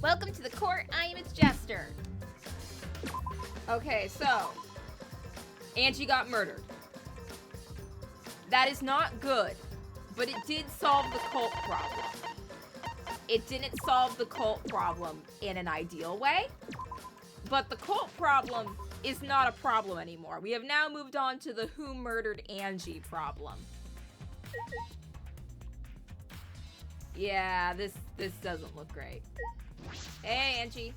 Welcome to the court. I am its Jester. Okay, so Angie got murdered. That is not good, but it did solve the cult problem. It didn't solve the cult problem in an ideal way, but the cult problem is not a problem anymore. We have now moved on to the who murdered Angie problem. Yeah, this doesn't look great. Hey, Angie.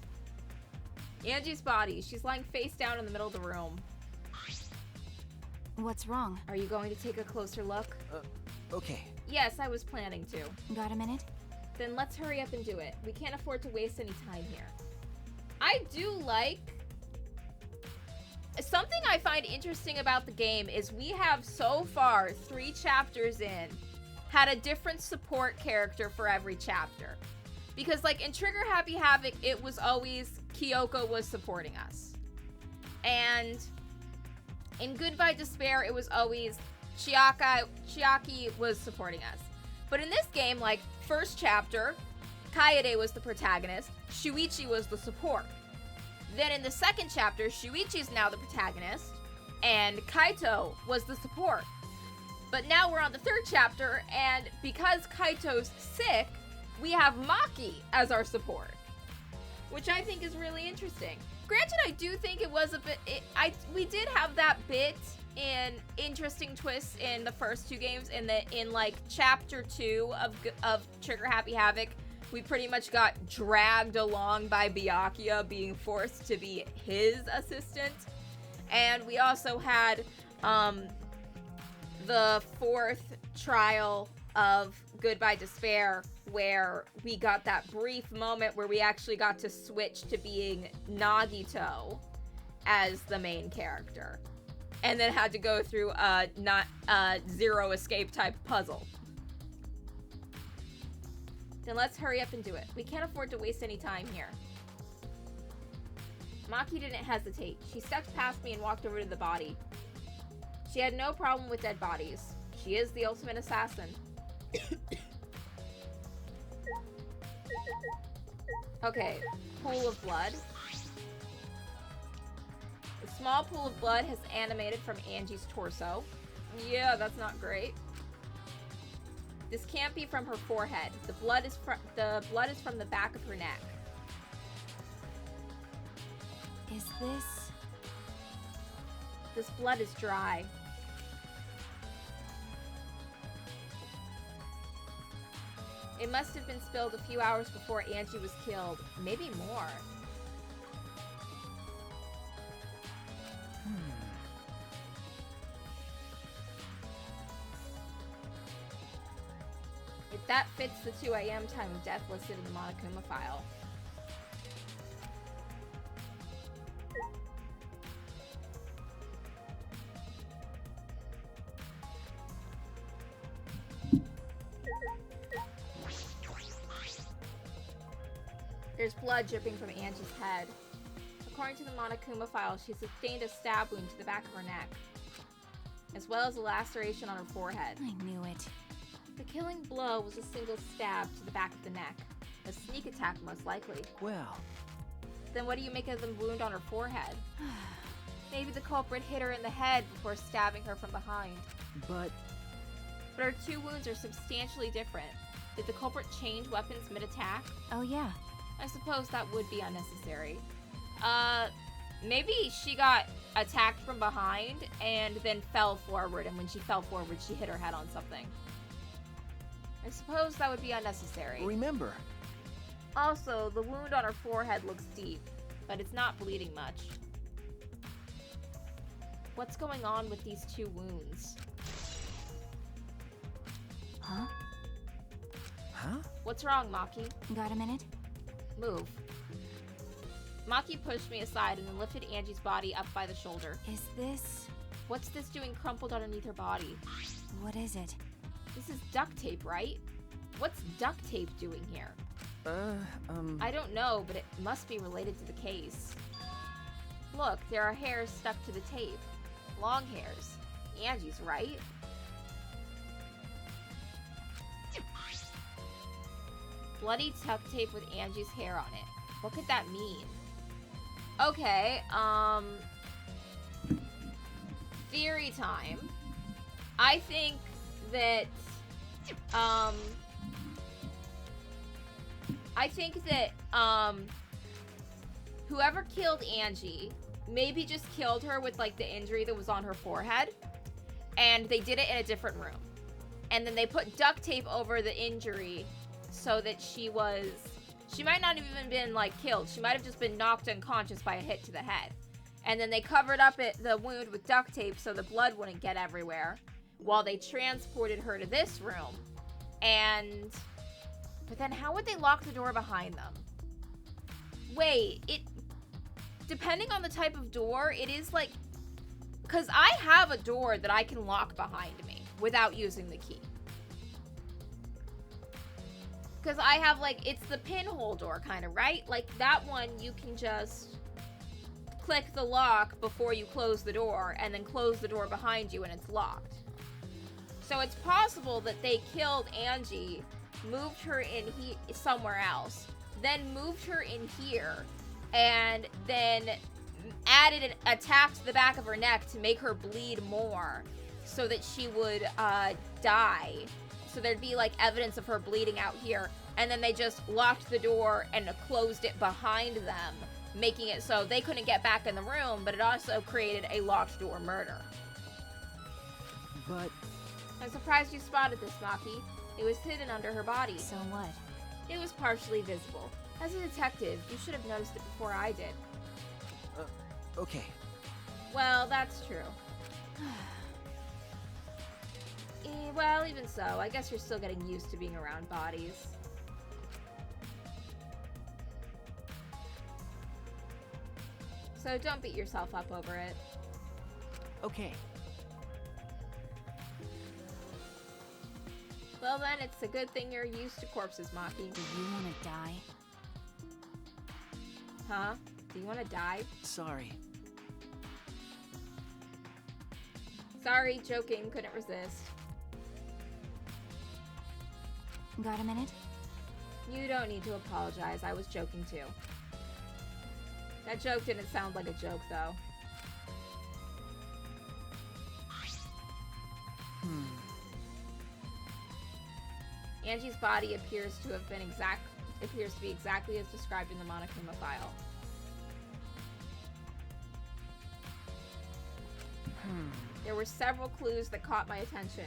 Angie's body. She's lying face down in the middle of the room. What's wrong? Are you going to take a closer look? Okay. Yes, I was planning to. Got a minute? Then let's hurry up and do it. We can't afford to waste any time here. I do like... Something I find interesting about the game is we have so far, 3 chapters in, had a different support character for every chapter. Because like in Trigger Happy Havoc, it was always Kyoko was supporting us. And in Goodbye Despair, it was always Chiaki was supporting us. But in this game, like, first chapter, Kaede was the protagonist, Shuichi was the support. Then in the second chapter, Shuichi's now the protagonist, and Kaito was the support. But now we're on the third chapter, and because Kaito's sick, we have Maki as our support, which I think is really interesting. Granted, I do think it was a bit... we did have that bit in interesting twists in the first 2 games. In like chapter 2 of Trigger Happy Havoc, we pretty much got dragged along by Byakuya being forced to be his assistant. And we also had the 4th trial of Goodbye Despair, where we got that brief moment where we actually got to switch to being Nagito as the main character. And then had to go through a zero escape type puzzle. Then let's hurry up and do it. We can't afford to waste any time here. Maki didn't hesitate. She stepped past me and walked over to the body. She had no problem with dead bodies. She is the ultimate assassin. Okay, pool of blood. A small pool of blood has animated from Angie's torso. Yeah, that's not great. This can't be from her forehead. The blood is from the back of her neck. Is this... This blood is dry. It must have been spilled a few hours before Angie was killed. Maybe more. If that fits the 2 a.m. time of death listed in the Monokuma file. There's blood dripping from Angie's head. According to the Monokuma file, she sustained a stab wound to the back of her neck, as well as a laceration on her forehead. I knew it. The killing blow was a single stab to the back of the neck. A sneak attack, most likely. Well... Then what do you make of the wound on her forehead? Maybe the culprit hit her in the head before stabbing her from behind. But her 2 wounds are substantially different. Did the culprit change weapons mid-attack? Oh yeah. I suppose that would be unnecessary. Maybe she got attacked from behind and then fell forward, and when she fell forward, she hit her head on something. I suppose that would be unnecessary. remember... Also, the wound on her forehead looks deep, but it's not bleeding much. What's going on with these 2 wounds? Huh? Huh? What's wrong, Maki? Got a minute? Move. Maki pushed me aside and then lifted Angie's body up by the shoulder. Is this... What's this doing crumpled underneath her body? What is it? This is duct tape, right? What's duct tape doing here? I don't know, but it must be related to the case. Look, there are hairs stuck to the tape. Long hairs. Angie's, right? Bloody duct tape with Angie's hair on it. What could that mean? Okay, theory time. I think that, whoever killed Angie maybe just killed her with, like, the injury that was on her forehead, and they did it in a different room. And then they put duct tape over the injury so that she might not have even been, like, killed. She might have just been knocked unconscious by a hit to the head. And then they covered up the wound with duct tape so the blood wouldn't get everywhere while they transported her to this room. But then how would they lock the door behind them? Wait, depending on the type of door, it is like, because I have a door that I can lock behind me without using the key. Because I have, like, it's the pinhole door kind of, right? Like, that one, you can just click the lock before you close the door, and then close the door behind you, and it's locked. So it's possible that they killed Angie, moved her in somewhere else, then moved her in here, and then attacked the back of her neck to make her bleed more so that she would die. So there'd be, like, evidence of her bleeding out here. And then they just locked the door and closed it behind them, making it so they couldn't get back in the room, but it also created a locked door murder. But... I'm surprised you spotted this, Maki. It was hidden under her body. So what? It was partially visible. As a detective, you should have noticed it before I did. Okay. Well, that's true. Well, even so, I guess you're still getting used to being around bodies. So don't beat yourself up over it. Okay. Well then, it's a good thing you're used to corpses, Maki. Do you want to die? Huh? Do you want to die? Sorry. Sorry, joking, couldn't resist. Got a minute? You don't need to apologize, I was joking too. That joke didn't sound like a joke, though. Angie's body appears to be exactly as described in the Monokuma file. There were several clues that caught my attention,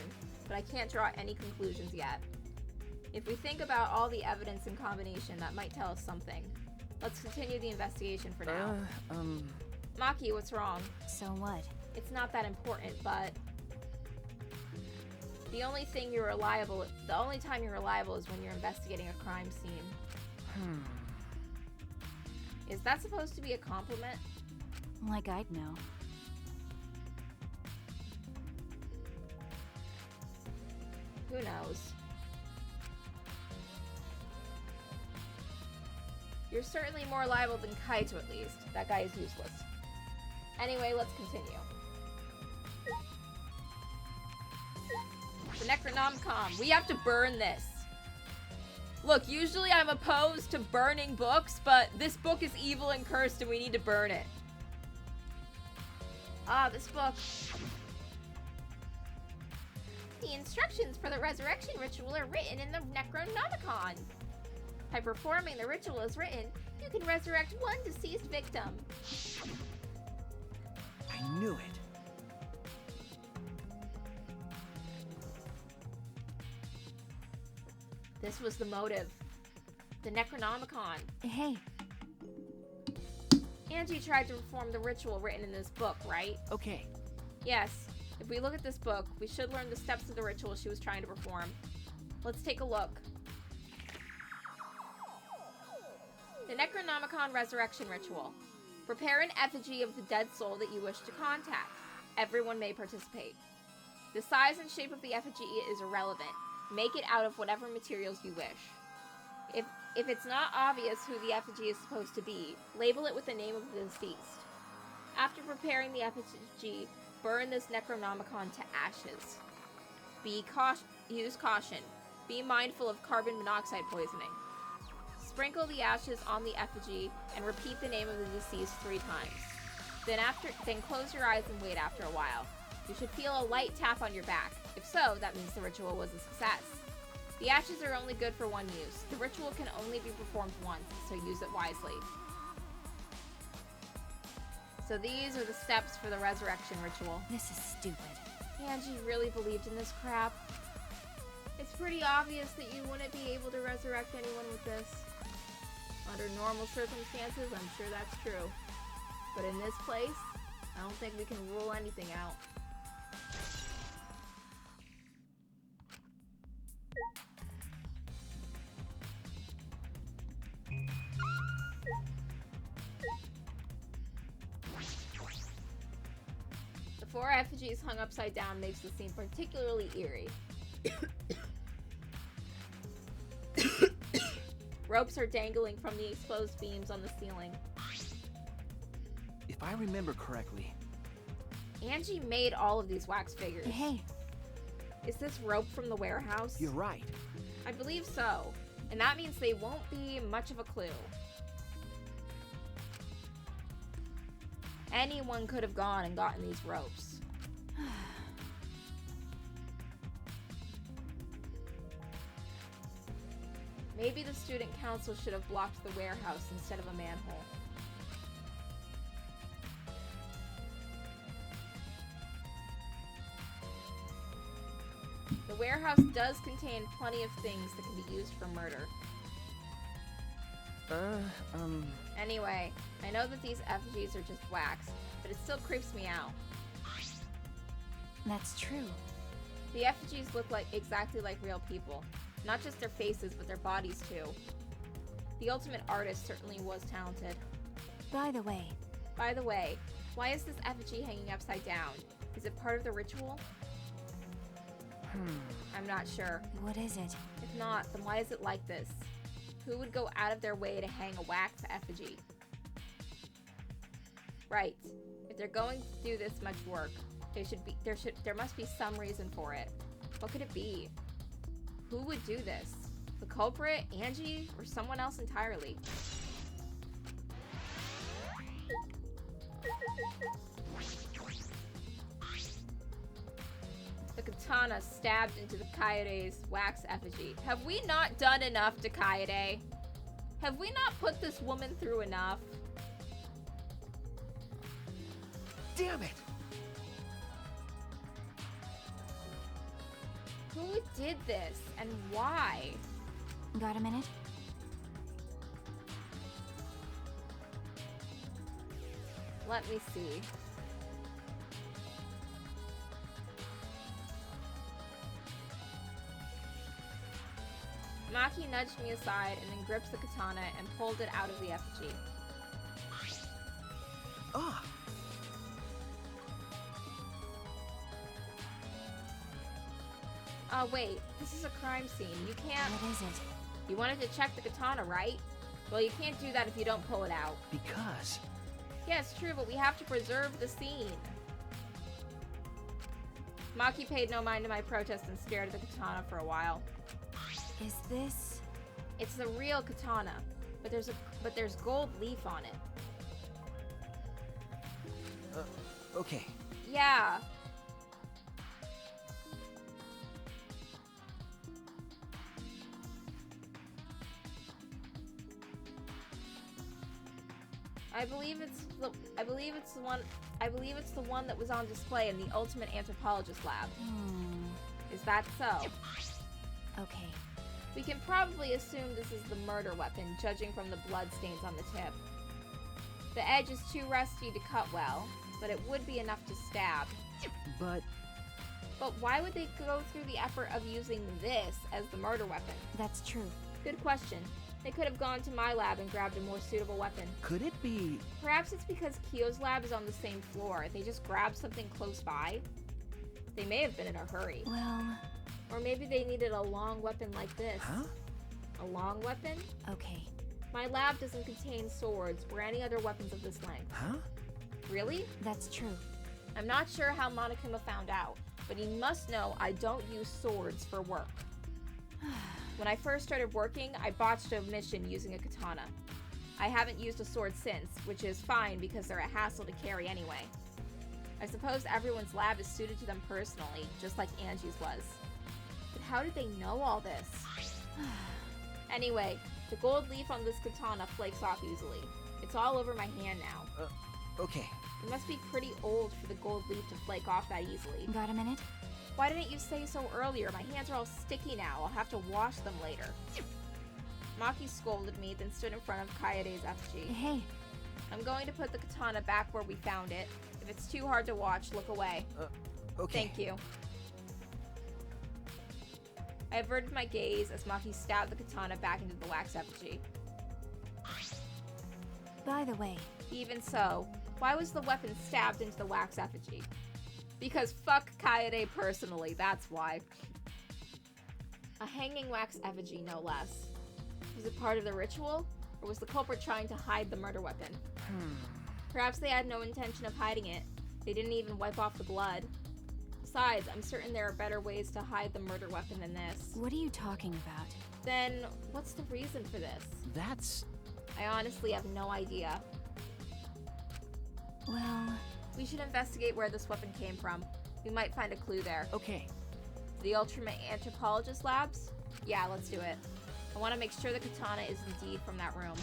but I can't draw any conclusions yet. If we think about all the evidence in combination, that might tell us something. Let's continue the investigation for now. Maki, what's wrong? So what? It's not that important, but the only time you're reliable is when you're investigating a crime scene. Is that supposed to be a compliment? Like I'd know. Who knows? You're certainly more reliable than Kaito, at least. That guy is useless. Anyway, let's continue. The Necronomicon. We have to burn this. Look, usually I'm opposed to burning books, but this book is evil and cursed and we need to burn it. Ah, this book. The instructions for the resurrection ritual are written in the Necronomicon. By performing the ritual as written, you can resurrect one deceased victim. I knew it. This was the motive. The Necronomicon. Hey. Angie tried to perform the ritual written in this book, right? Okay. Yes. If we look at this book, we should learn the steps of the ritual she was trying to perform. Let's take a look. The Necronomicon Resurrection Ritual. Prepare an effigy of the dead soul that you wish to contact. Everyone may participate. The size and shape of the effigy is irrelevant. Make it out of whatever materials you wish. If it's not obvious who the effigy is supposed to be, label it with the name of the deceased. After preparing the effigy, burn this Necronomicon to ashes. Use caution. Be mindful of carbon monoxide poisoning. Sprinkle the ashes on the effigy and repeat the name of the deceased 3 times. Then close your eyes and wait after a while. You should feel a light tap on your back. If so, that means the ritual was a success. The ashes are only good for 1 use. The ritual can only be performed once, so use it wisely. So these are the steps for the resurrection ritual. This is stupid. Angie really believed in this crap. It's pretty obvious that you wouldn't be able to resurrect anyone with this. Under normal circumstances, I'm sure that's true. But in this place, I don't think we can rule anything out. The 4 effigies hung upside down makes the scene particularly eerie. Ropes are dangling from the exposed beams on the ceiling. If I remember correctly... Angie made all of these wax figures. Hey. Is this rope from the warehouse? You're right. I believe so. And that means they won't be much of a clue. Anyone could have gone and gotten these ropes. Maybe the student council should have blocked the warehouse instead of a manhole. The warehouse does contain plenty of things that can be used for murder. Anyway, I know that these effigies are just wax, but it still creeps me out. That's true. The effigies look exactly like real people. Not just their faces, but their bodies too. The ultimate artist certainly was talented. By the way, why is this effigy hanging upside down? Is it part of the ritual? I'm not sure. what is it? If not, then why is it like this? Who would go out of their way to hang a wax effigy? Right. If they're going to do this much work, there must be some reason for it. What could it be? Who would do this? The culprit, Angie, or someone else entirely? The katana stabbed into the Kaede's wax effigy. Have we not done enough to Kaede? Have we not put this woman through enough? Damn it! Who did this and why? Got a minute? Let me see. Maki nudged me aside and then gripped the katana and pulled it out of the effigy. Ah! Wait, this is a crime scene. You can't... What is it? You wanted to check the katana, right? Well, you can't do that if you don't pull it out. Because... Yeah, it's true, but we have to preserve the scene. Maki paid no mind to my protest and stared at the katana for a while. Is this... It's the real katana, but there's gold leaf on it. okay. Yeah. I believe it's the one that was on display in the Ultimate Anthropologist lab. Is that so? Okay. We can probably assume this is the murder weapon, judging from the bloodstains on the tip. The edge is too rusty to cut well, but it would be enough to stab. But why would they go through the effort of using this as the murder weapon? That's true. Good question. They could have gone to my lab and grabbed a more suitable weapon. could it be... Perhaps it's because Kyo's lab is on the same floor. They just grabbed something close by. They may have been in a hurry. Well... Or maybe they needed a long weapon like this. Huh? A long weapon? Okay. My lab doesn't contain swords or any other weapons of this length. Huh? Really? That's true. I'm not sure how Monokuma found out, but he must know I don't use swords for work. When I first started working, I botched a mission using a katana. I haven't used a sword since, which is fine because they're a hassle to carry anyway. I suppose everyone's lab is suited to them personally, just like Angie's was. But how did they know all this? Anyway, the gold leaf on this katana flakes off easily. It's all over my hand now. Okay. It must be pretty old for the gold leaf to flake off that easily. Got a minute? Why didn't you say so earlier? My hands are all sticky now. I'll have to wash them later. Maki scolded me, then stood in front of Kaede's effigy. Hey, I'm going to put the katana back where we found it. If it's too hard to watch, look away. Okay. Thank you. I averted my gaze as Maki stabbed the katana back into the wax effigy. by the way, Even so, why was the weapon stabbed into the wax effigy? Because fuck Kaede personally, that's why. A hanging wax effigy, no less. Was it part of the ritual? Or was the culprit trying to hide the murder weapon? Perhaps they had no intention of hiding it. They didn't even wipe off the blood. Besides, I'm certain there are better ways to hide the murder weapon than this. what are you talking about? Then, what's the reason for this? That's... I honestly have no idea. Well, We should investigate where this weapon came from. We might find a clue there. okay. The Ultimate Anthropologist Labs? Yeah, let's do it. I want to make sure the katana is indeed from that room.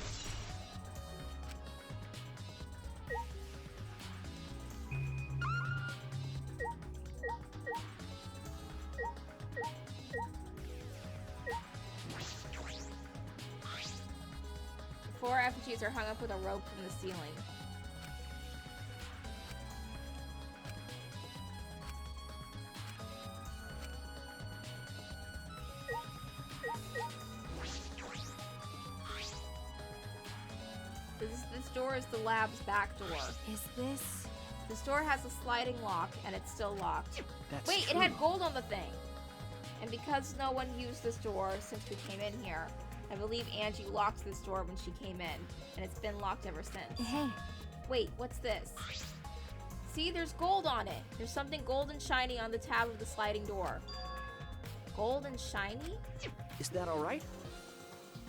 The 4 effigies are hung up with a rope from the ceiling. This door is the lab's back door. is this... This door has a sliding lock, and it's still locked. That's Wait, true. it had gold on the thing! And because no one used this door since we came in here, I believe Angie locked this door when she came in, and it's been locked ever since. Hey, Wait, what's this? See, there's gold on it. There's something gold and shiny on the tab of the sliding door. Gold and shiny? Is that all right?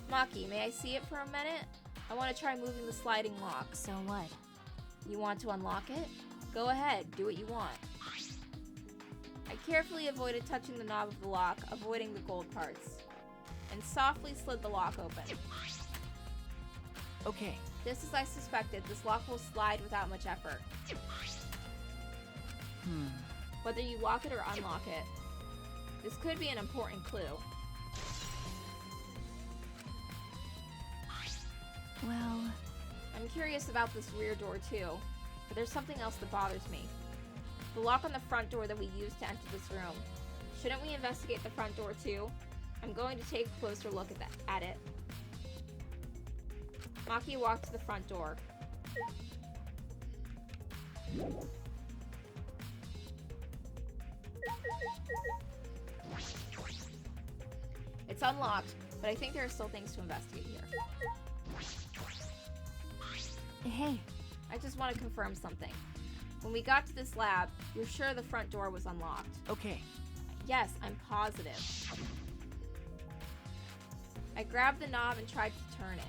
Maki, may I see it for a minute? I want to try moving the sliding lock. so what? You want to unlock it? Go ahead, do what you want. I carefully avoided touching the knob of the lock, avoiding the gold parts, and softly slid the lock open. Okay. Just as I suspected, this lock will slide without much effort. Whether you lock it or unlock it. This could be an important clue. Well, I'm curious about this rear door too, but there's something else that bothers me. The lock on the front door that we used to enter this room. Shouldn't we investigate the front door too? I'm going to take a closer look at it. Maki walked to the front door. It's unlocked, but I think there are still things to investigate here. hey, I just want to confirm something. When we got to this lab, you're sure the front door was unlocked? Okay. Yes, I'm positive. I grabbed the knob and tried to turn it.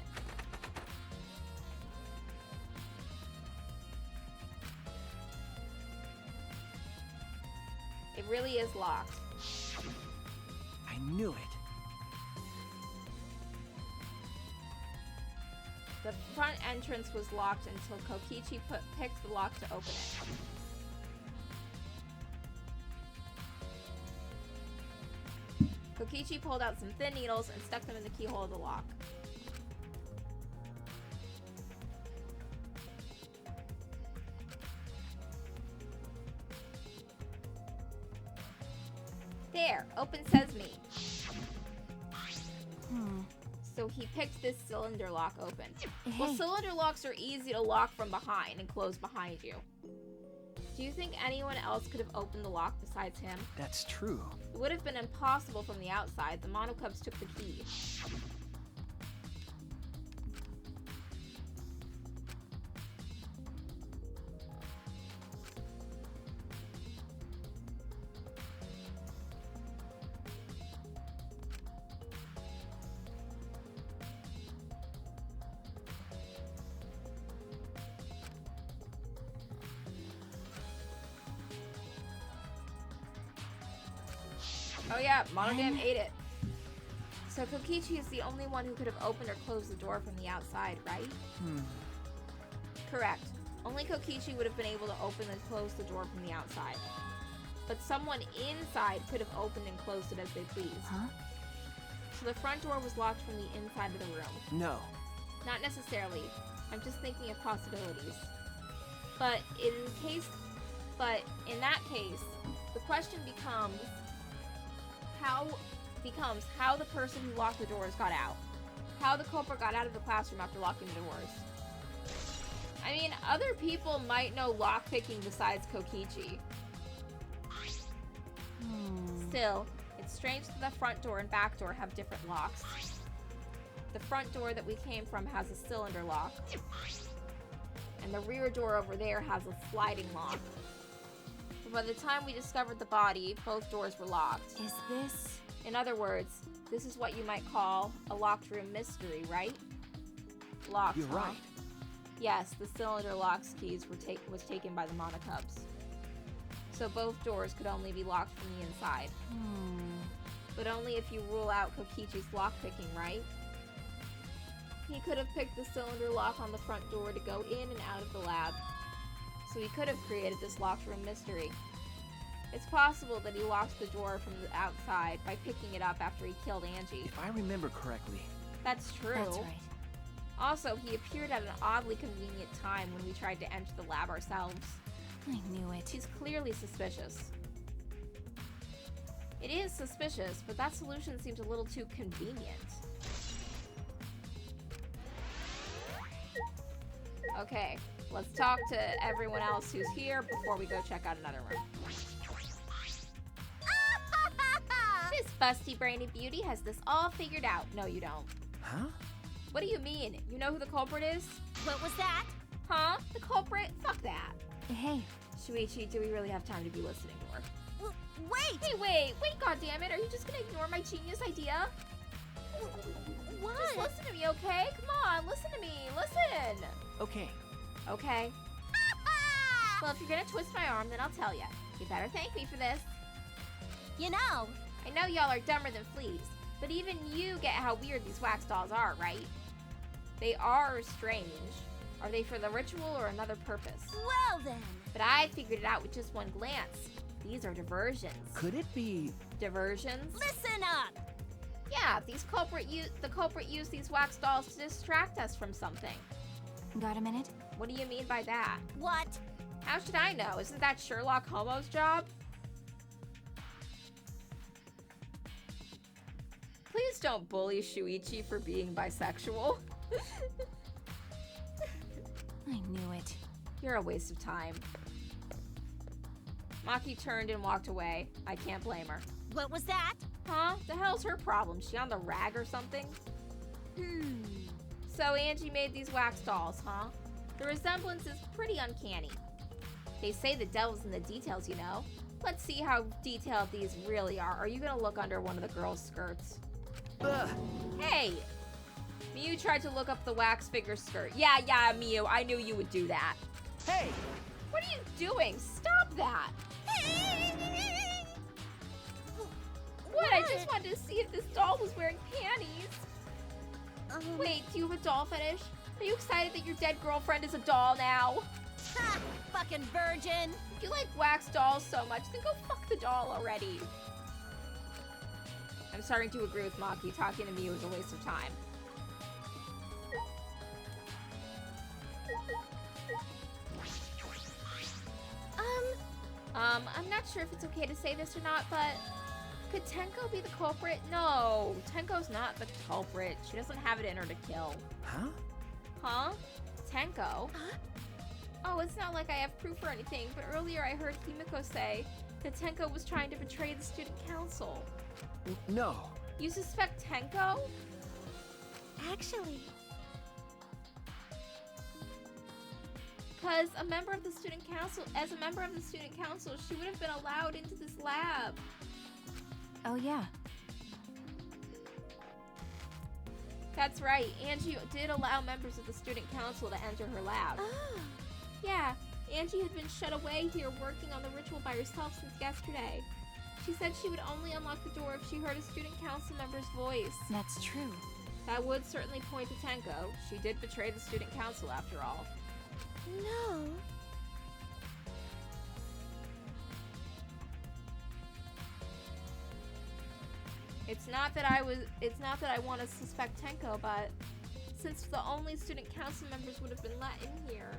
It really is locked. I knew it. The front entrance was locked until Kokichi picked the lock to open it. Kokichi pulled out some thin needles and stuck them in the keyhole of the lock. There, open sesame. So he picked this cylinder lock open. Well, Hey. cylinder locks are easy to lock from behind and close behind you. Do you think anyone else could have opened the lock besides him? That's true. It would have been impossible from the outside. The monocubs took the key. Oh yeah, Monogam ate it. So Kokichi is the only one who could have opened or closed the door from the outside, right? Correct. Only Kokichi would have been able to open and close the door from the outside. But someone inside could have opened and closed it as they pleased. Huh? So the front door was locked from the inside of the room. No. Not necessarily. I'm just thinking of possibilities. But in that case, the question becomes how the person who locked the doors got out. How the culprit got out of the classroom after locking the doors. I mean, other people might know lockpicking besides Kokichi. Still, it's strange that the front door and back door have different locks. The front door that we came from has a cylinder lock. And the rear door over there has a sliding lock. But by the time we discovered the body, both doors were locked. Is this... In other words, this is what you might call a locked room mystery, right? Locked, You're huh? right. Yes, the cylinder lock's keys was taken by the Monocubs. So both doors could only be locked from the inside. But only if you rule out Kokichi's lockpicking, right? He could have picked the cylinder lock on the front door to go in and out of the lab. So he could have created this locked room mystery. It's possible that he locked the door from the outside by picking it up after he killed Angie. If I remember correctly. That's true. That's right. Also, he appeared at an oddly convenient time when we tried to enter the lab ourselves. I knew it. He's clearly suspicious. It is suspicious, but that solution seems a little too convenient. Okay, let's talk to everyone else who's here before we go check out another room. This busty brainy beauty has this all figured out. No, you don't. Huh? What do you mean? You know who the culprit is? What was that? Huh? The culprit? Fuck that. Hey, Shuichi, do we really have time to be listening to her? Wait! Hey, wait, goddammit. Are you just gonna ignore my genius idea? What? Just listen to me, okay? Come on, listen to me. Listen. Okay. Okay. Well, if you're gonna twist my arm, then I'll tell you. You better thank me for this. You know, I know y'all are dumber than fleas, but even you get how weird these wax dolls are, right? They are strange. Are they for the ritual or another purpose? well then. But I figured it out with just one glance. These are diversions. Could it be... Diversions? Listen up! Yeah, the culprit used these wax dolls to distract us from something. got a minute? What do you mean by that? What? How should I know? Isn't that Sherlock Holmes' job? Please don't bully Shuichi for being bisexual. I knew it. You're a waste of time. Maki turned and walked away. I can't blame her. What was that? Huh? The hell's her problem? She on the rag or something? So Angie made these wax dolls, huh? The resemblance is pretty uncanny. They say the devil's in the details, you know. Let's see how detailed these really are. Are you gonna look under one of the girls' skirts? Ugh. Hey! Miyu tried to look up the wax figure skirt. Yeah, Miyu, I knew you would do that. Hey! What are you doing? Stop that! What? I just wanted to see if this doll was wearing panties. Wait, do you have a doll fetish? Are you excited that your dead girlfriend is a doll now? Ha! Fucking virgin! If you like wax dolls so much, then go fuck the doll already. I'm starting to agree with Maki. Talking to me was a waste of time. I'm not sure if it's okay to say this or not, but could Tenko be the culprit? No, Tenko's not the culprit. She doesn't have it in her to kill. Huh? Huh? Tenko? Oh, it's not like I have proof or anything, but earlier I heard Himiko say that Tenko was trying to betray the student council. No. You suspect Tenko? Actually, Because as a member of the student council, she would have been allowed into this lab. Oh, yeah. That's right, Angie did allow members of the student council to enter her lab. Yeah, Angie had been shut away here working on the ritual by herself since yesterday. She said she would only unlock the door if she heard a student council member's voice. That's true. That would certainly point to Tenko. She did betray the student council after all. No. It's not that I want to suspect Tenko, but since the only student council members would have been let in here.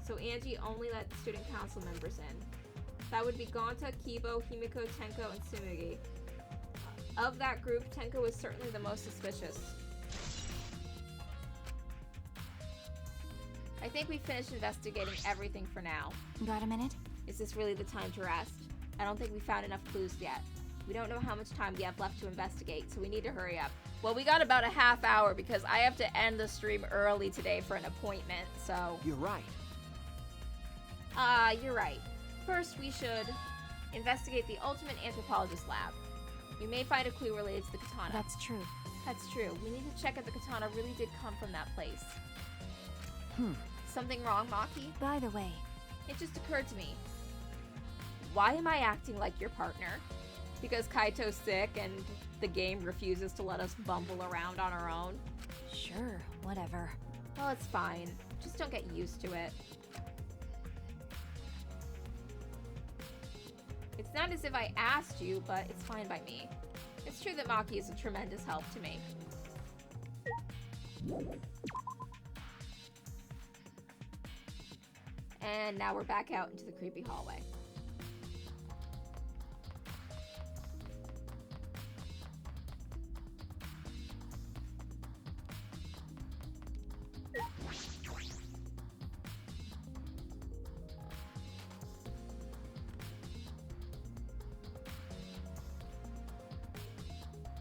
So Angie only let the student council members in. That would be Gonta, Kibo, Himiko, Tenko, and Tsumugi. Of that group, Tenko is certainly the most suspicious. I think we finished investigating everything for now. Got a minute? Is this really the time to rest? I don't think we found enough clues yet. We don't know how much time we have left to investigate, so we need to hurry up. Well, we got about a half hour because I have to end the stream early today for an appointment, so... You're right. You're right. First, we should investigate the Ultimate Anthropologist Lab. We may find a clue related to the katana. That's true. That's true. We need to check if the katana really did come from that place. Something wrong, Maki? By the way, It just occurred to me. Why am I acting like your partner? Because Kaito's sick and the game refuses to let us bumble around on our own? sure, whatever. Well, it's fine. Just don't get used to it. It's not as if I asked you, but it's fine by me. It's true that Maki is a tremendous help to me. And now we're back out into the creepy hallway.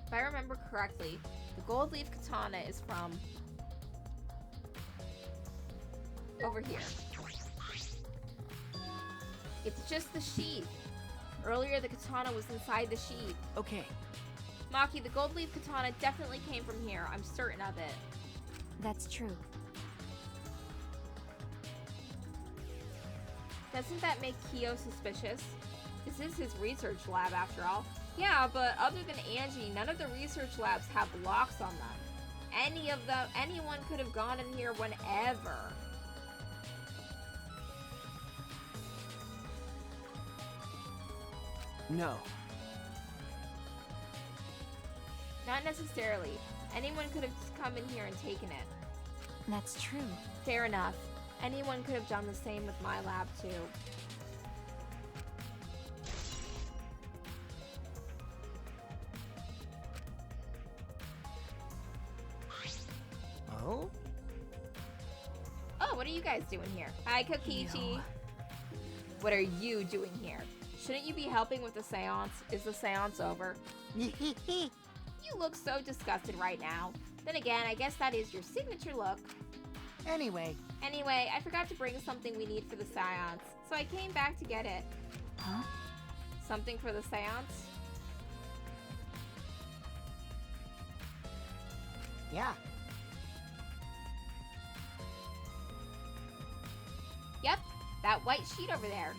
If I remember correctly, the gold leaf katana is from over here. It's just the sheath. Earlier, the katana was inside the sheath. Okay. Maki, the gold leaf katana definitely came from here. I'm certain of it. That's true. Doesn't that make Kyo suspicious? This is his research lab after all. Yeah, but other than Angie, none of the research labs have locks on them. Anyone could have gone in here whenever. No. Not necessarily. Anyone could have just come in here and taken it. That's true. Fair enough. Anyone could have done the same with my lab too. Oh? Oh, what are you guys doing here? Hi, Kokichi. Ew. What are you doing here? Shouldn't you be helping with the seance? Is the seance over? You look so disgusted right now. Then again, I guess that is your signature look. Anyway, Anyway, I forgot to bring something we need for the seance, so I came back to get it. Huh? Something for the seance? yeah. Yep, that white sheet over there.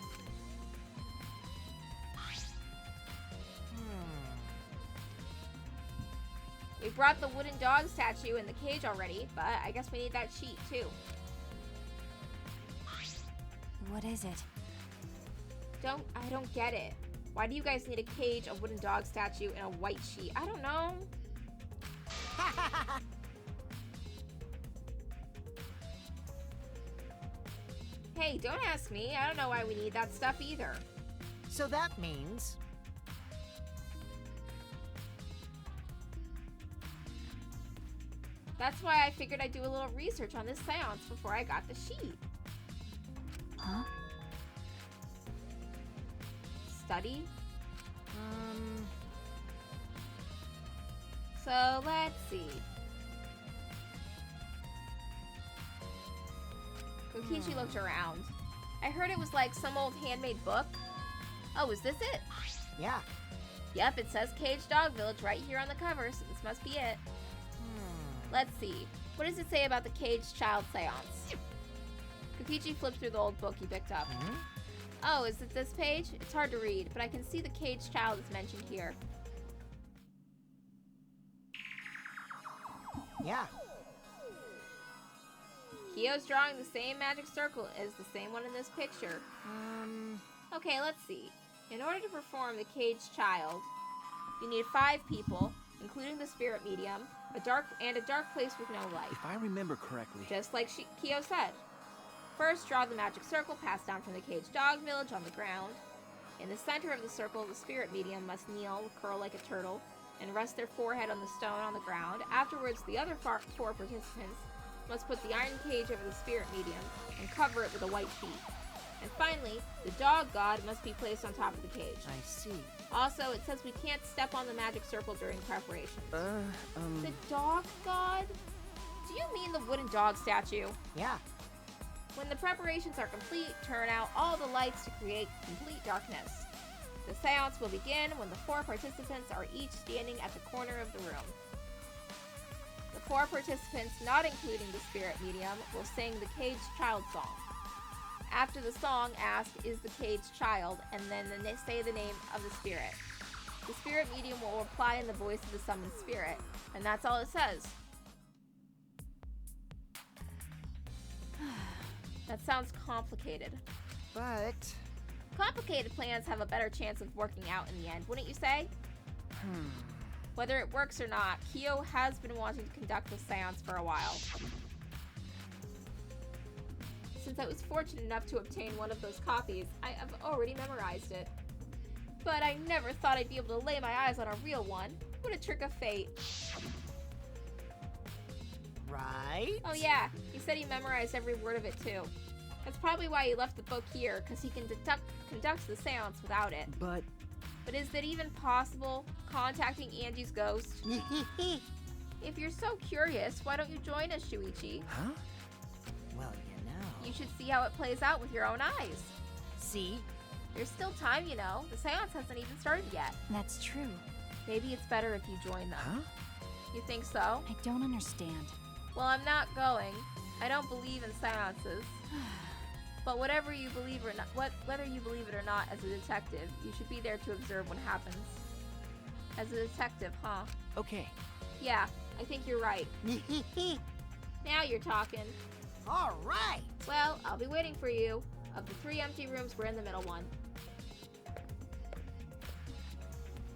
We brought the wooden dog statue in the cage already, but I guess we need that sheet too. What is it? I don't get it. Why do you guys need a cage, a wooden dog statue, and a white sheet? I don't know. Hey, don't ask me. I don't know why we need that stuff either. So that means That's why I figured I'd do a little research on this seance before I got the sheet. Huh? Study? So let's see. Kokichi looked around. I heard it was like some old handmade book. Oh, is this it? yeah. Yep, it says Cage Dog Village right here on the cover, so this must be it. Let's see. What does it say about the Caged Child Seance? Kokichi flipped through the old book he picked up. Oh, is it this page? It's hard to read, but I can see the caged child is mentioned here. Yeah. Kyo's drawing the same magic circle as the same one in this picture. Okay, let's see. In order to perform the caged child, you need 5 people, including the spirit medium, a dark place with no light. If I remember correctly. Just like Kyo said. First, draw the magic circle passed down from the caged dog village on the ground. In the center of the circle, the spirit medium must kneel, curl like a turtle, and rest their forehead on the stone on the ground. Afterwards, the other 4 participants must put the iron cage over the spirit medium and cover it with a white sheet. And finally, the dog god must be placed on top of the cage. I see. Also, it says we can't step on the magic circle during preparation. The dog god? Do you mean the wooden dog statue? Yeah. When the preparations are complete, turn out all the lights to create complete darkness. The seance will begin when the 4 participants are each standing at the corner of the room. The 4 participants, not including the spirit medium, will sing the caged child song. After the song, ask, "Is the caged child?" and then say the name of the spirit. The spirit medium will reply in the voice of the summoned spirit, and that's all it says. That sounds complicated. But... Complicated plans have a better chance of working out in the end, wouldn't you say? Whether it works or not, Kyo has been wanting to conduct the seance for a while. Since I was fortunate enough to obtain one of those copies, I have already memorized it. But I never thought I'd be able to lay my eyes on a real one. What a trick of fate. Right? Oh yeah, he said he memorized every word of it too. That's probably why he left the book here, because he can conduct the seance without it. But is it even possible, contacting Angie's ghost? If you're so curious, why don't you join us, Shuichi? huh? Well, you know. You should see how it plays out with your own eyes. See? There's still time, you know. The seance hasn't even started yet. That's true. Maybe it's better if you join them. Huh? You think so? I don't understand. Well, I'm not going. I don't believe in seances. But whether you believe it or not, as a detective, you should be there to observe what happens. As a detective, huh? Okay. Yeah, I think you're right. Now you're talking. All right. Well, I'll be waiting for you. Of the 3 empty rooms, we're in the middle one.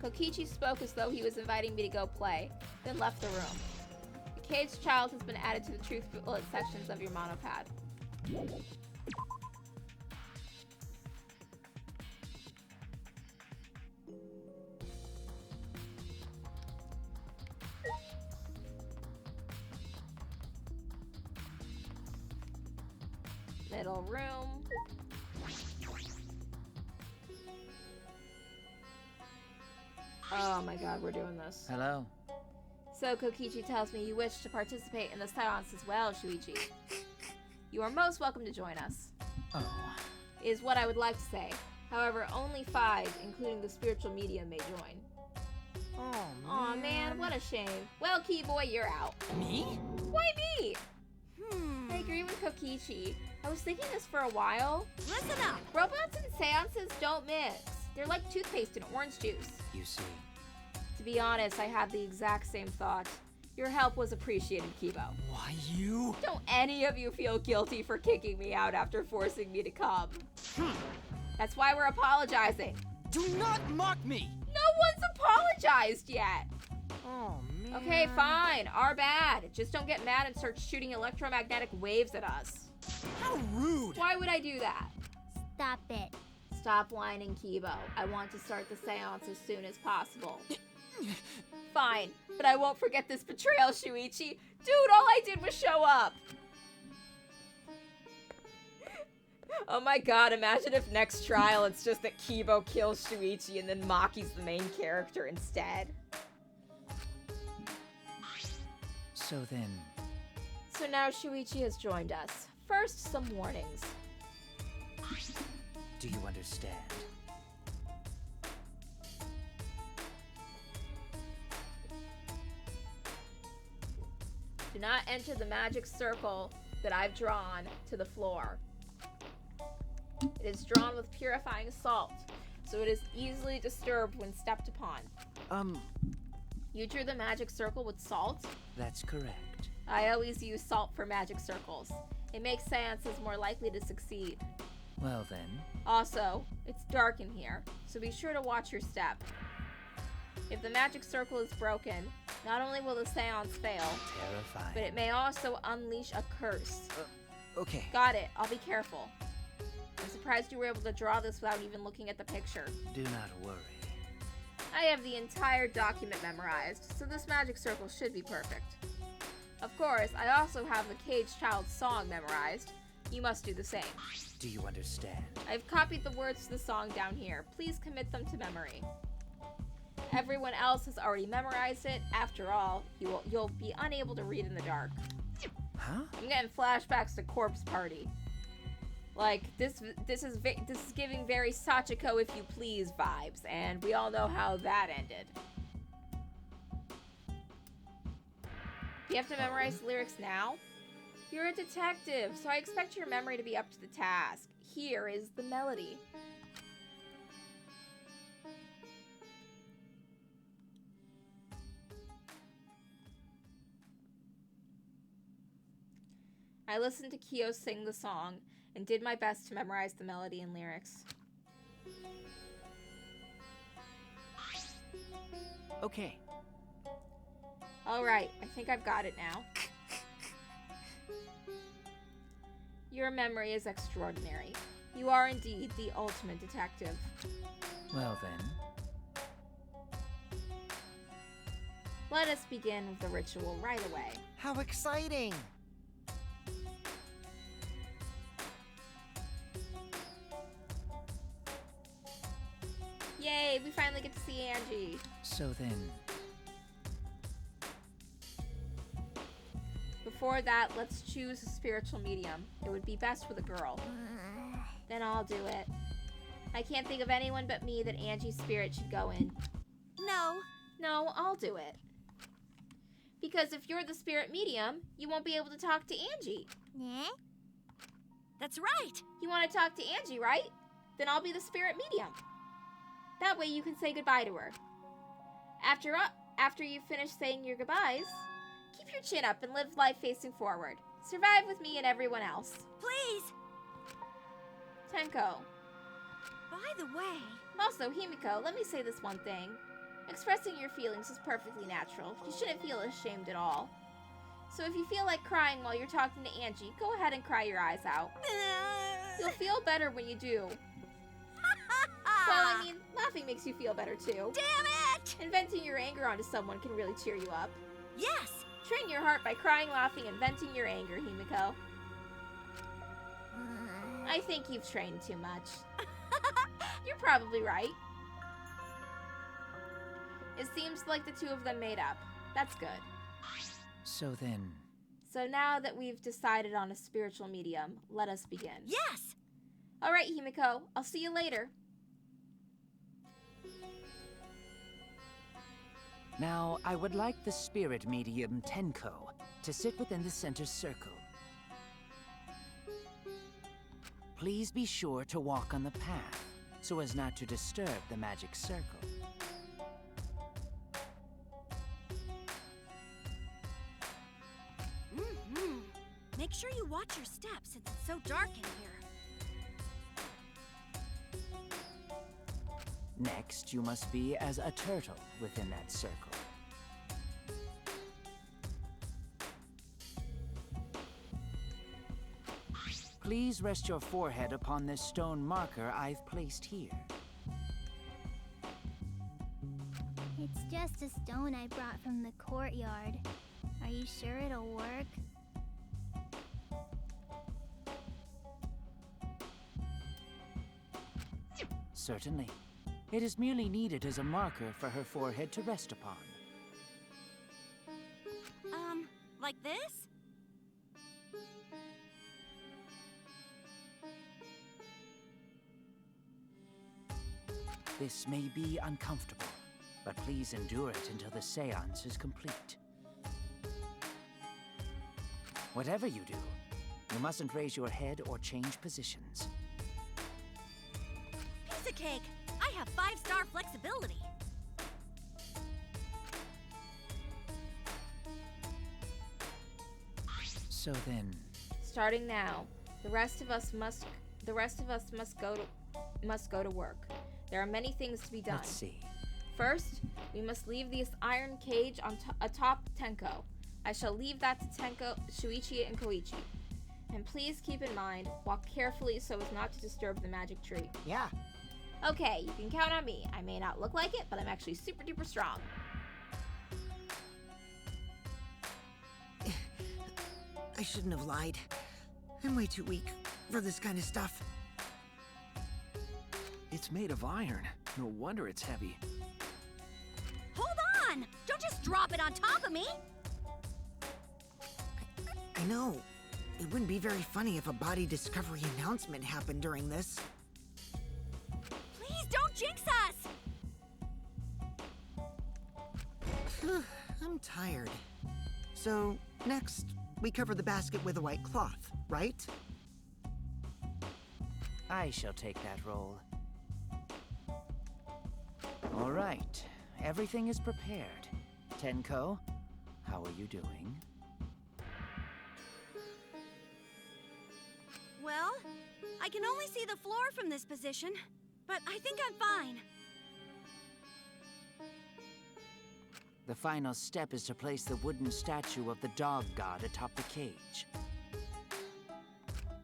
Kokichi spoke as though he was inviting me to go play, then left the room. The caged child has been added to the truth bullet sections of your monopad. Middle room. Oh my god, we're doing this. Hello. So Kokichi tells me you wish to participate in the seance as well, Shuichi. You are most welcome to join us, Oh. is what I would like to say. However, only 5, including the spiritual medium, may join. Oh, man. Aw man, what a shame. Well, Keyboy, you're out. Me? Why me? I agree with Kokichi. I was thinking this for a while. Listen up. Robots and seances don't mix. They're like toothpaste and orange juice. You see. To be honest, I had the exact same thought. Your help was appreciated, Kibo. Why you? Don't any of you feel guilty for kicking me out after forcing me to come. That's why we're apologizing. Do not mock me! No one's apologized yet. Oh, man. Okay, fine. Our bad. Just don't get mad and start shooting electromagnetic waves at us. How rude! Why would I do that? Stop it. Stop whining, Kibo. I want to start the seance as soon as possible. Fine, but I won't forget this betrayal, Shuichi. Dude, all I did was show up. Oh my god, imagine if next trial it's just that Kibo kills Shuichi and then Maki's the main character instead. So then... So now Shuichi has joined us. First, some warnings. Do you understand? Do not enter the magic circle that I've drawn to the floor. It is drawn with purifying salt, so it is easily disturbed when stepped upon. You drew the magic circle with salt? That's correct. I always use salt for magic circles. It makes seances more likely to succeed. Well then, Also, it's dark in here, so be sure to watch your step. If the magic circle is broken, not only will the seance fail, terrifying. but it may also unleash a curse. Okay. Got it. I'll be careful. I'm surprised you were able to draw this without even looking at the picture. Do not worry. I have the entire document memorized, so this magic circle should be perfect. Of course, I also have the Caged Child's song memorized. You must do the same. Do you understand? I've copied the words to the song down here. Please commit them to memory. Everyone else has already memorized it. After all, you'll be unable to read in the dark. Huh? I'm getting flashbacks to Corpse Party. Like, this is giving very Sachiko if you please vibes, and we all know how that ended. You have to memorize the lyrics now? You're a detective, so I expect your memory to be up to the task. Here is the melody. I listened to Kyo sing the song and did my best to memorize the melody and lyrics. Okay. Alright, I think I've got it now. Your memory is extraordinary. You are indeed the ultimate detective. Well then. Let us begin with the ritual right away. How exciting! Yay, we finally get to see Angie. So then, Before that, let's choose a spiritual medium. It would be best with a girl. Then I'll do it. I can't think of anyone but me that Angie's spirit should go in. No. No, I'll do it. Because if you're the spirit medium, you won't be able to talk to Angie. Nah. That's right. You want to talk to Angie, right? Then I'll be the spirit medium. That way you can say goodbye to her. After you finish saying your goodbyes, keep your chin up and live life facing forward. Survive with me and everyone else. Please. Tenko. By the way, Also, Himiko, let me say this one thing. Expressing your feelings is perfectly natural. You shouldn't feel ashamed at all. So if you feel like crying while you're talking to Angie, go ahead and cry your eyes out. You'll feel better when you do. Well, I mean, laughing makes you feel better too. Damn it! And venting your anger onto someone can really cheer you up. Yes. Train your heart by crying, laughing, and venting your anger, Himiko. I think you've trained too much. You're probably right. It seems like the two of them made up. That's good. so then, So now that we've decided on a spiritual medium, let us begin. Yes. Alright, Himiko. I'll see you later. now I would like the spirit medium Tenko to sit within the center circle. Please be sure to walk on the path so as not to disturb the magic circle. Mm-hmm. Make sure you watch your steps since it's so dark in here. Next, you must be as a turtle within that circle. Please rest your forehead upon this stone marker I've placed here. It's just a stone I brought from the courtyard. Are you sure it'll work? Certainly. It is merely needed as a marker for her forehead to rest upon. Like this? This may be uncomfortable, but please endure it until the seance is complete. Whatever you do, you mustn't raise your head or change positions. cake. I have 5-star flexibility. So then, Starting now, the rest of us must go to work. There are many things to be done. let's see. First, we must leave this iron cage atop Tenko. I shall leave that to Tenko, Shuichi, and Koichi. And please keep in mind, walk carefully so as not to disturb the magic tree. Yeah. Okay, you can count on me. I may not look like it, but I'm actually super duper strong. I shouldn't have lied. I'm way too weak for this kind of stuff. It's made of iron. No wonder it's heavy. Hold on! Don't just drop it on top of me! I know. It wouldn't be very funny if a body discovery announcement happened during this. Please don't jinx us! I'm tired. So, next, we cover the basket with a white cloth, right? I shall take that role. All right, everything is prepared. Tenko, how are you doing? Well, I can only see the floor from this position, but I think I'm fine. The final step is to place the wooden statue of the dog god atop the cage.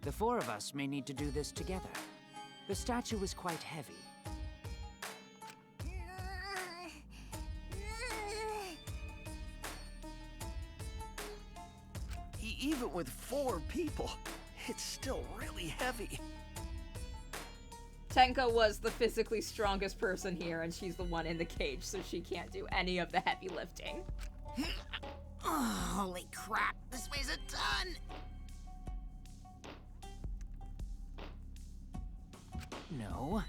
The four of us may need to do this together. The statue is quite heavy. Even with 4 people, it's still really heavy. Tenko was the physically strongest person here, and she's the one in the cage, so she can't do any of the heavy lifting. Oh, holy crap, this weighs a ton! No,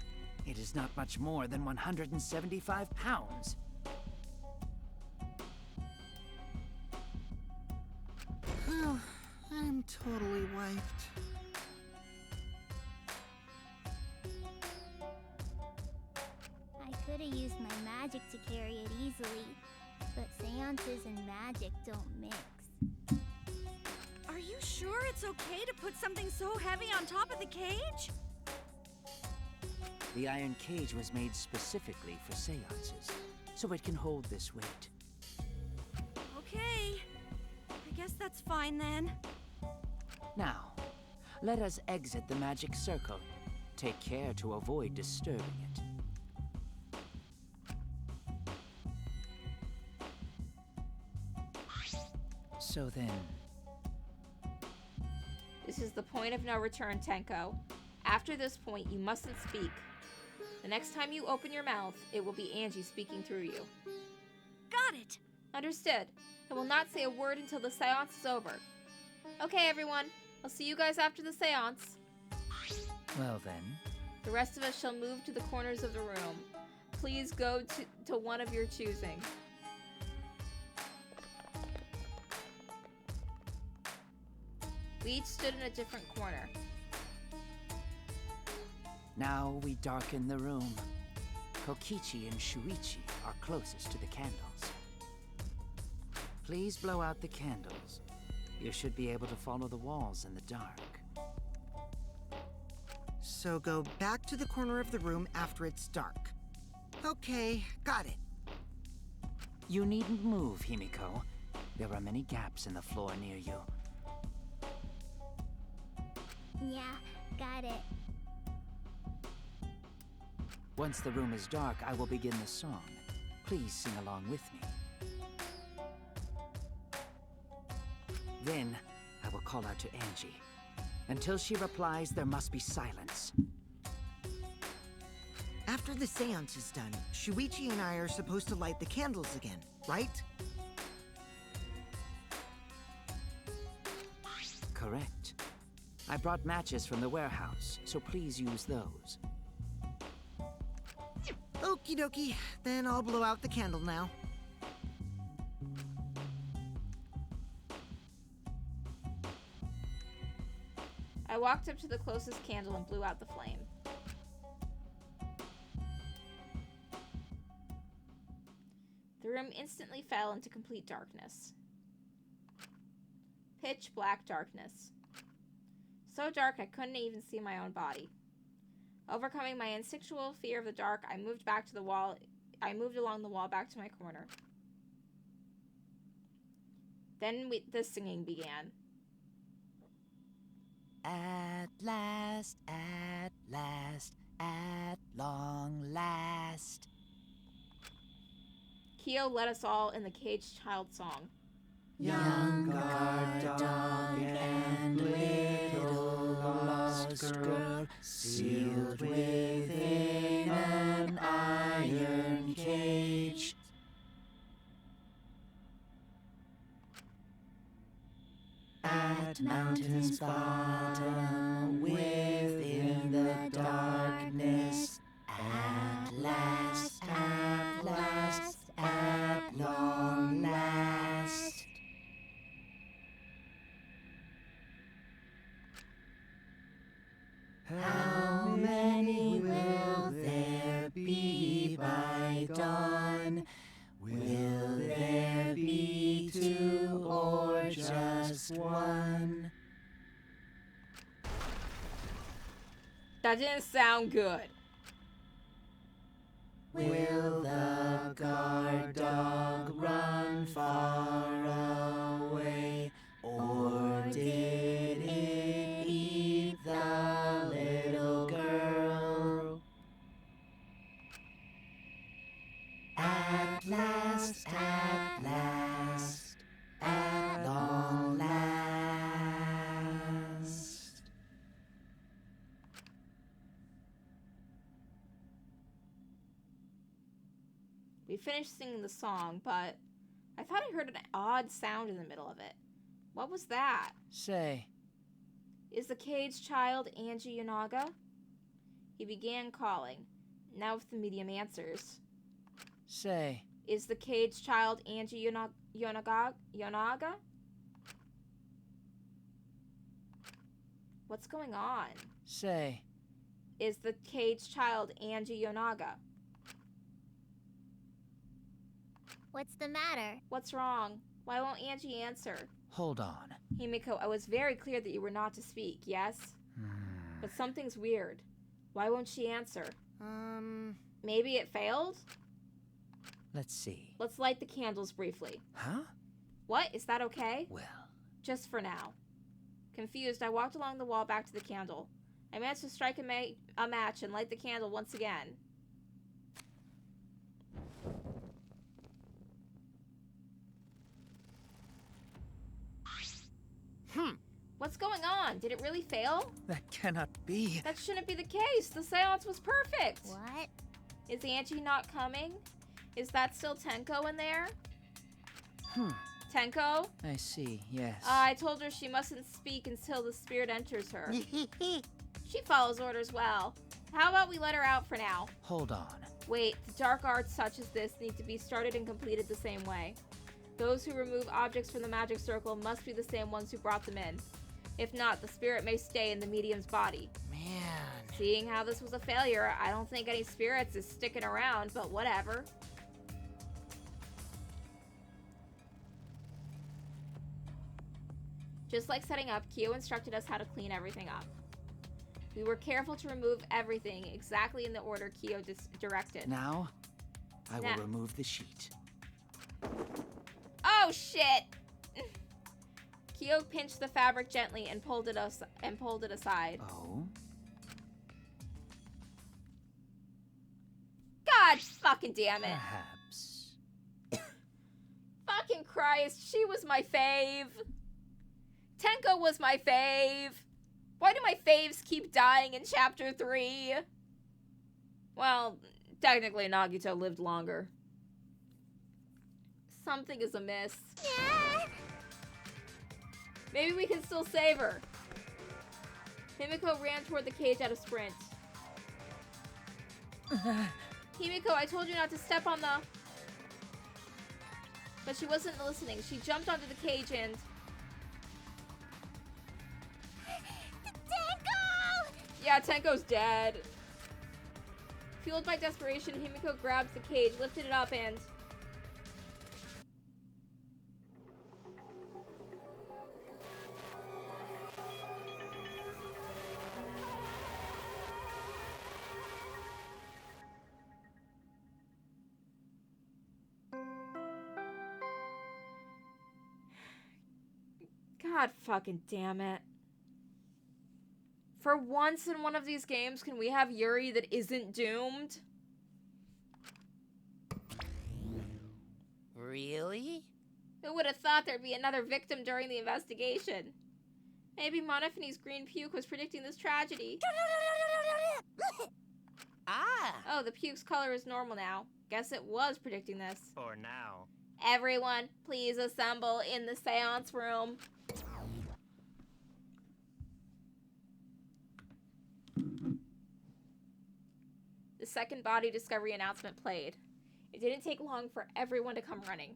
it is not much more than 175 pounds. Oh, I'm totally wiped. I could have used my magic to carry it easily, but seances and magic don't mix. Are you sure it's okay to put something so heavy on top of the cage? The iron cage was made specifically for seances, so it can hold this weight. Okay. I guess that's fine then. Now, let us exit the magic circle. Take care to avoid disturbing it. So then, This is the point of no return, Tenko. After this point, you mustn't speak. The next time you open your mouth, it will be Angie speaking through you. Got it! Understood. I will not say a word until the seance is over. Okay, everyone. I'll see you guys after the seance. well then, The rest of us shall move to the corners of the room. Please go to one of your choosing. We each stood in a different corner. now we darken the room. Kokichi and Shuichi are closest to the candles. Please blow out the candles. You should be able to follow the walls in the dark. So go back to the corner of the room after it's dark. Okay, got it. You needn't move, Himiko. There are many gaps in the floor near you. Yeah, got it. Once the room is dark, I will begin the song. Please sing along with me. Then, I will call out to Angie. Until she replies, there must be silence. After the seance is done, Shuichi and I are supposed to light the candles again, right? Correct. I brought matches from the warehouse, so please use those. Okie dokie, then I'll blow out the candle now. I walked up to the closest candle and blew out the flame. room instantly fell into complete darkness. Pitch black darkness. So dark I couldn't even see my own body. Overcoming my instinctual fear of the dark, I moved back to the wall. I moved along the wall back to my corner. Then the singing began. At last, at long last. Kyo led us all in the caged child song. Young guard dog and little lost girl, sealed within an iron cage. At mountain's bottom, within the darkness, at last, at long last. How many will there be by dawn? Will there be two or just one? That didn't sound good. Will the guard dog run far away, or did it eat the little girl? At last, at long last. We finished singing the song, but I thought I heard an odd sound in the middle of it. What was that? Say, Is the caged child Angie Yonaga? He began calling. Now if the medium answers. say, Is the caged child Angie Yonaga? What's going on? say. Is the caged child Angie Yonaga? What's the matter? What's wrong? Why won't Angie answer? Hold on. Himiko, I was very clear that you were not to speak, yes? But something's weird. Why won't she answer? Maybe it failed? Let's see. Let's light the candles briefly. Huh? What? Is that okay? Well, Just for now. Confused, I walked along the wall back to the candle. I managed to strike a match and light the candle once again. What's going on? Did it really fail? That cannot be. That shouldn't be the case. The seance was perfect. What? Is Angie not coming? Is that still Tenko in there? Tenko? I see, yes. I told her she mustn't speak until the spirit enters her. She follows orders well. How about we let her out for now? Hold on. Wait, the dark arts such as this need to be started and completed the same way. Those who remove objects from the magic circle must be the same ones who brought them in. If not, the spirit may stay in the medium's body. Man. Seeing how this was a failure, I don't think any spirits is sticking around, but whatever. Just like setting up, Kyo instructed us how to clean everything up. We were careful to remove everything exactly in the order Kyo directed. Now, I Now. will remove the sheet. Oh shit! Kyo pinched the fabric gently and pulled it aside. Oh? God fucking damn it! Perhaps. Fucking Christ, she was my fave. Tenko was my fave. Why do my faves keep dying in chapter 3? Well, technically Nagito lived longer. Something is amiss. Yeah. Maybe we can still save her. Himiko ran toward the cage at a sprint. Himiko, I told you not to step on the... But she wasn't listening. She jumped onto the cage and... Tenko! Yeah, Tenko's dead. Fueled by desperation, Himiko grabs the cage, lifted it up, and... God fucking damn it. For once in one of these games, can we have Yuri that isn't doomed? Really? Who would have thought there'd be another victim during the investigation? Maybe Monophanie's green puke was predicting this tragedy. Ah! Oh, the puke's color is normal now. Guess it was predicting this. For now. Everyone, please assemble in the seance room. The second body discovery announcement played. It didn't take long for everyone to come running.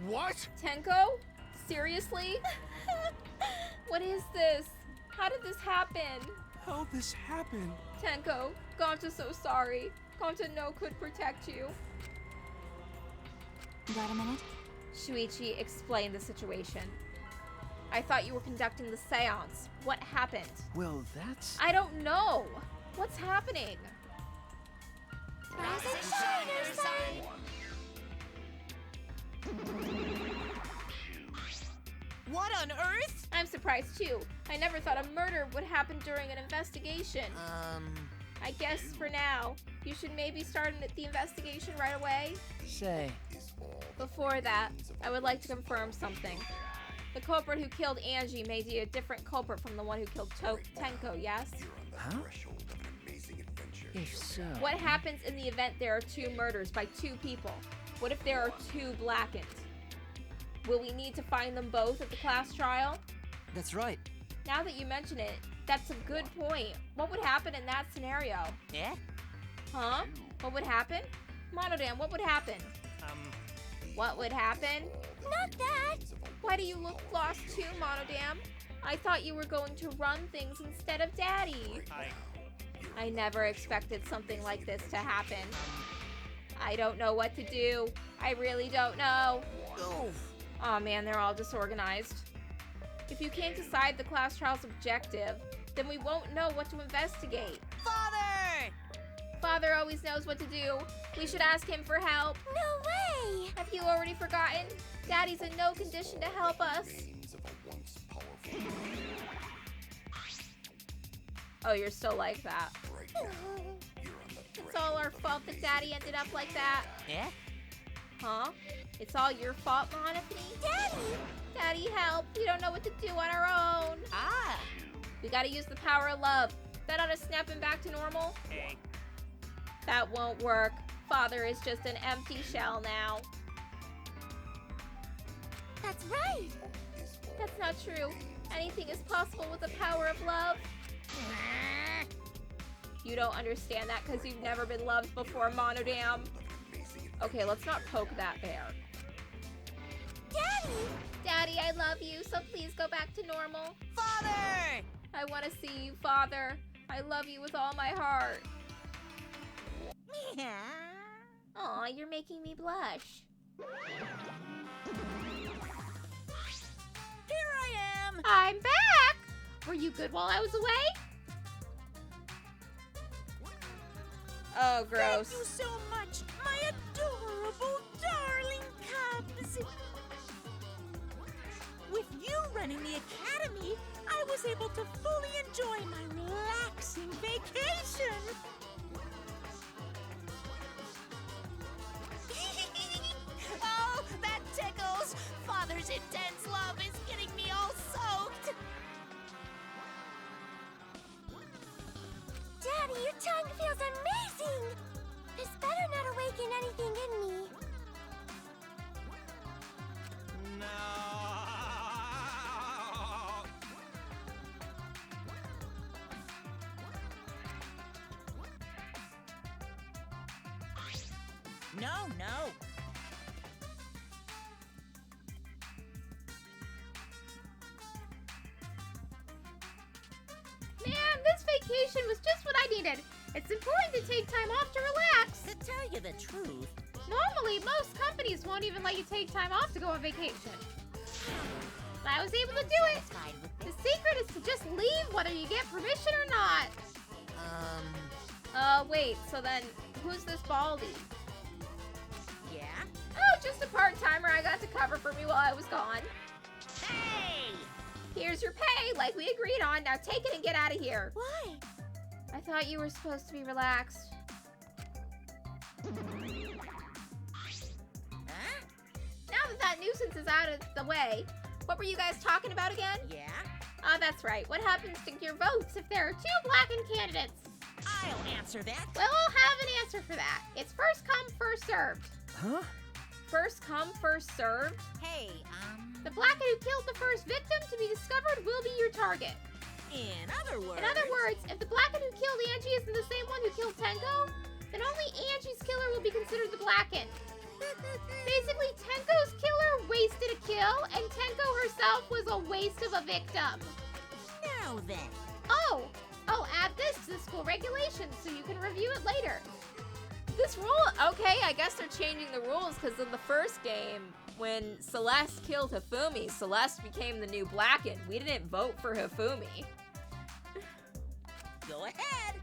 What? Tenko? Seriously? What is this? How did this happen? How'd this happen? Tenko, Gonta's so sorry. Gonta no could protect you. Got a minute? Shuichi explained the situation. I thought you were conducting the seance. What happened? Well, that's... I don't know. What's happening? Rise and shine, our son! What on earth? I'm surprised too. I never thought a murder would happen during an investigation. I guess for now, you should maybe start the investigation right away. Say, Before that, I would like to confirm something. The culprit who killed Angie may be a different culprit from the one who killed Tenko, yes? huh? If so... What happens in the event there are two murders by two people? What if there are two blackened? Will we need to find them both at the class trial? That's right. Now that you mention it, that's a good point. What would happen in that scenario? Yeah? Huh? What would happen? Monodam, what would happen? What would happen? Not that! Why do you look lost too, Monodam? I thought you were going to run things instead of Daddy. I never expected something like this to happen. I don't know what to do. I really don't know. Aw man, they're all disorganized. If you can't decide the class trial's objective, then we won't know what to investigate. Father! Father always knows what to do. We should ask him for help. No way! Have you already forgotten? Daddy's in no condition to help us. Oh, you're still like that. It's all our fault that Daddy ended up like that. Yeah? Huh? It's all your fault, Monophony? Daddy! Daddy, help! We don't know what to do on our own. Ah! We gotta use the power of love. That ought to snap him back to normal. That won't work. Father is just an empty shell now. That's right! That's not true. Anything is possible with the power of love. You don't understand that because you've never been loved before, Monodam. Okay, let's not poke that bear. Daddy! Daddy, I love you, so please go back to normal. Father! I want to see you, Father. I love you with all my heart. Aw, you're making me blush. Here I am! I'm back! Were you good while I was away? Oh, gross. Thank you so much, my adorable darling cubs. With you running the academy, I was able to fully enjoy my relaxing vacation. Oh, that tickles! Father's intense love is getting me all soaked! Daddy, your tongue feels amazing! This better not awaken anything in me. No, no. Man, this vacation was just what I needed. It's important to take time off to relax. To tell you the truth, Normally, most companies won't even let you take time off to go on vacation. But I was able to do it. The secret is to just leave whether you get permission or not. Wait, so then who's this Baldy? yeah? Oh, I was gone. Hey! Here's your pay, like we agreed on. Now take it and get out of here. Why? I thought you were supposed to be relaxed. Huh? Now that nuisance is out of the way, what were you guys talking about again? Yeah? Oh, that's right. What happens to your votes if there are 2 blackened candidates? I'll answer that. Well, I'll have an answer for that. It's first come, first served. Huh? First come, first served? Hey, The blacken who killed the first victim to be discovered will be your target. in other words... In other words, if the blacken who killed Angie isn't the same one who killed Tenko, then only Angie's killer will be considered the blackened. Basically, Tenko's killer wasted a kill, and Tenko herself was a waste of a victim. Now then. Oh, I'll add this to the school regulations so you can review it later. This rule, okay, I guess they're changing the rules because in the first game, when Celeste killed Hifumi, Celeste became the new blackened. We didn't vote for Hifumi. Go ahead.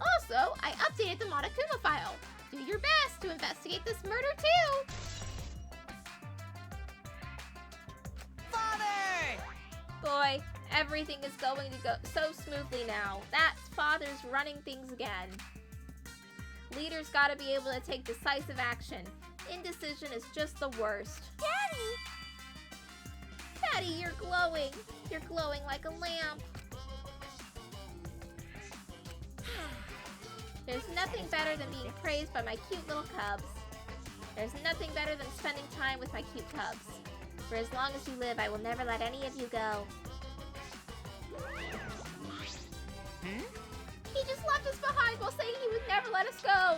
Also, I updated the Monokuma file. Do your best to investigate this murder too. Father! Boy, everything is going to go so smoothly now. That's Father's running things again. Leaders gotta be able to take decisive action. Indecision is just the worst. Daddy! Daddy, you're glowing. You're glowing like a lamp. There's nothing better than being praised by my cute little cubs. There's nothing better than spending time with my cute cubs. For as long as you live, I will never let any of you go. He just left us behind while saying he would never let us go. How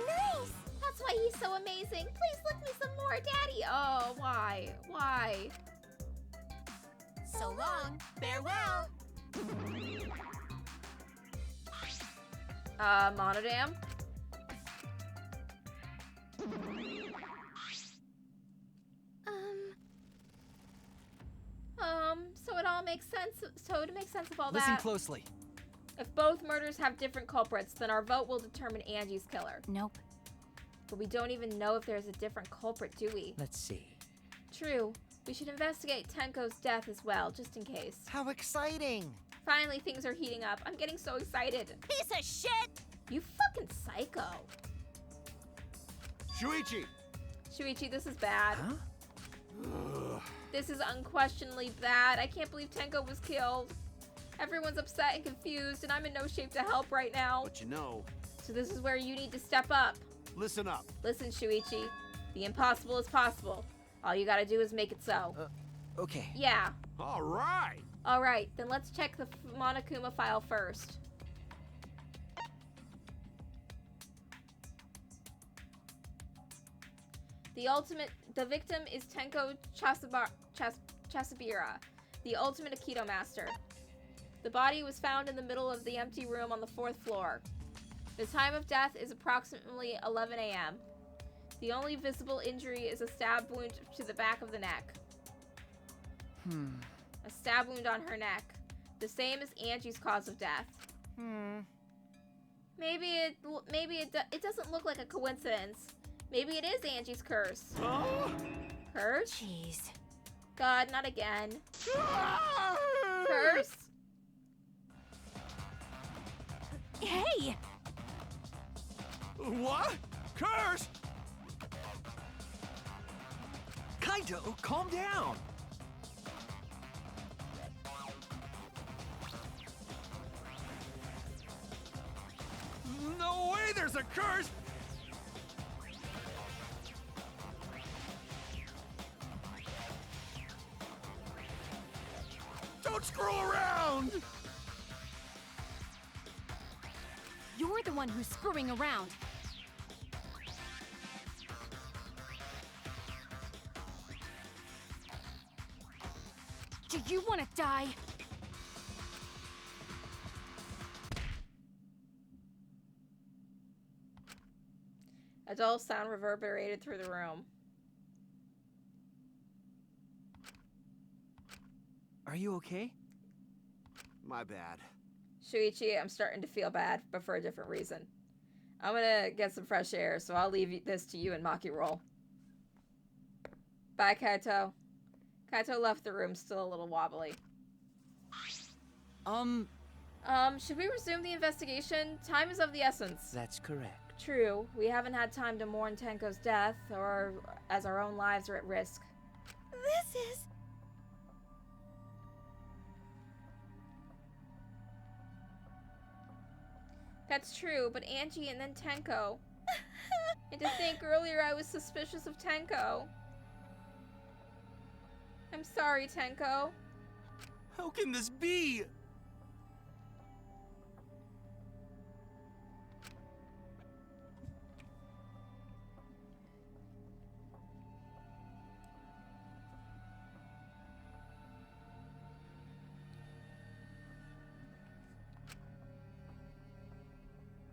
nice! That's why he's so amazing. Please lick me some more, Daddy. Oh, why? Why? So long. Farewell. Monodam? So it all makes sense. So to make sense of all Listen that, closely. if both murders have different culprits, then our vote will determine Angie's killer. Nope. But we don't even know if there's a different culprit, do we? Let's see. True. We should investigate Tenko's death as well, just in case. How exciting! Finally, things are heating up. I'm getting so excited. Piece of shit! You fucking psycho. Shuichi! Shuichi, this is bad. Huh? This is unquestionably bad. I can't believe Tenko was killed. Everyone's upset and confused, and I'm in no shape to help right now. But you know, So this is where you need to step up. listen up. Listen, Shuichi. The impossible is possible. All you gotta do is make it so. Okay. Yeah. All right. Alright, then let's check the Monokuma file first. The victim is Tenko Chasabira, the ultimate Aikido master. The body was found in the middle of the empty room on the 4th floor. The time of death is approximately 11 a.m. The only visible injury is a stab wound to the back of the neck. A stab wound on her neck. The same as Angie's cause of death. Maybe it doesn't look like a coincidence. Maybe it is Angie's curse. Curse? Jeez. God, not again. Curse? Hey! What? Curse? Kaito, calm down. No way there's a curse! Don't screw around! You're the one who's screwing around. Do you want to die? A dull sound reverberated through the room. Are you okay? My bad. Shuichi, I'm starting to feel bad, but for a different reason. I'm gonna get some fresh air, so I'll leave this to you and Maki roll. Bye, Kaito. Kaito left the room still a little wobbly. Should we resume the investigation? Time is of the essence. That's correct. True. We haven't had time to mourn Tenko's death, or as our own lives are at risk. This is... That's true, but Angie and then Tenko. And to think earlier I was suspicious of Tenko. I'm sorry, Tenko. How can this be?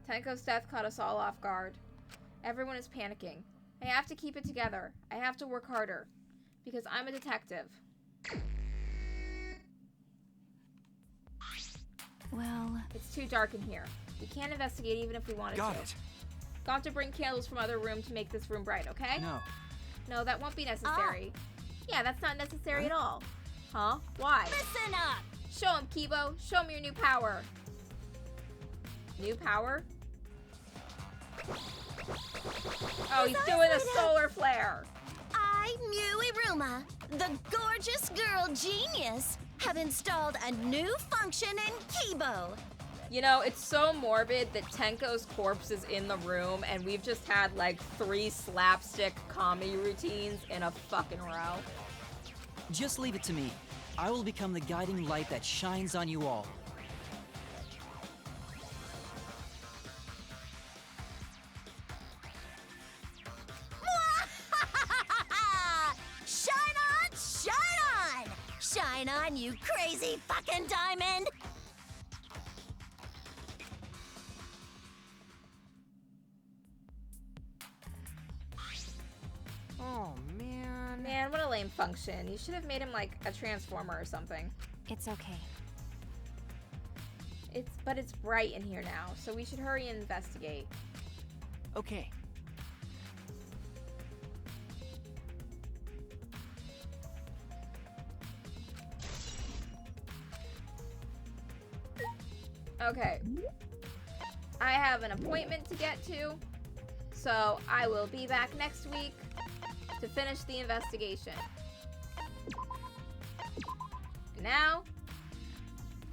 Tenko's death caught us all off guard. Everyone is panicking. I have to keep it together. I have to work harder. Because I'm a detective. Well... It's too dark in here. We can't investigate even if we wanted Got to. it. Got to bring candles from other room to make this room bright, okay? No. No, that won't be necessary. Yeah, that's not necessary at all. Huh? Why? Listen up! Show him, Kibo. Show me your new power. New power? Oh, he's doing a solar flare. I, Muiruma, the gorgeous girl genius, have installed a new function in Kibo. You know, it's so morbid that Tenko's corpse is in the room and we've just had like 3 slapstick comedy routines in a fucking row. Just leave it to me. I will become the guiding light that shines on you all. Shine on, you crazy fucking diamond! Oh, man. Man, what a lame function. You should have made him like a transformer or something. It's okay. But it's bright in here now, so we should hurry and investigate. Okay. Okay. I have an appointment to get to, so I will be back next week to finish the investigation. Now,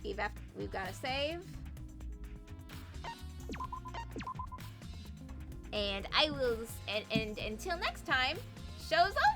we've got to save. And I will, and until next time, show's over!